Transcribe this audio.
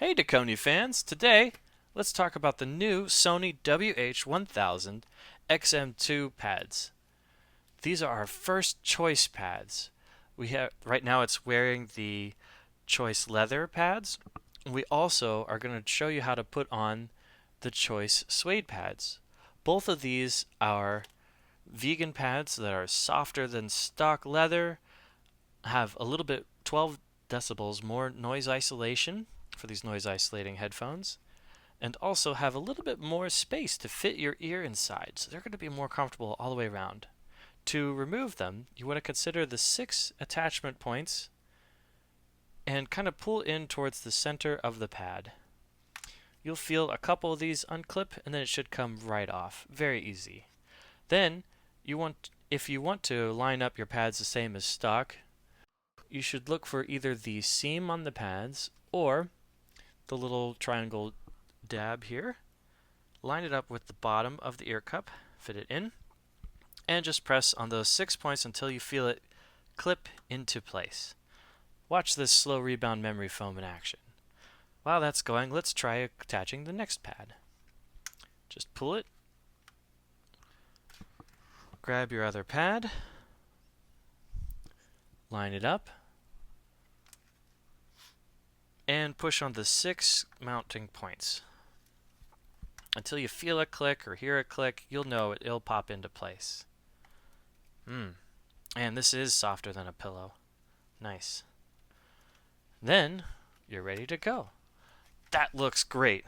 Hey Dekoni fans! Today, let's talk about the new Sony WH1000XM2 pads. These are our first choice pads. We have right now it's wearing the choice leather pads. We also are going to show you how to put on the choice suede pads. Both of these are vegan pads that are softer than stock leather, have a little bit 12 decibels more noise isolation for these noise isolating headphones, and also have a little bit more space to fit your ear inside, so they're going to be more comfortable all the way around. To remove them, you want to consider the 6 attachment points and kind of pull in towards the center of the pad. You'll feel a couple of these unclip and then it should come right off. Very easy. Then, if you want to line up your pads the same as stock, you should look for either the seam on the pads or the little triangle dab here. Line it up with the bottom of the ear cup, fit it in, and just press on those 6 points until you feel it clip into place. Watch this slow rebound memory foam in action. While that's going, let's try attaching the next pad. Just pull it, grab your other pad, line it up, and push on the 6 mounting points. Until you feel a click or hear a click, you'll know it'll pop into place. And this is softer than a pillow. Nice. Then, you're ready to go. That looks great.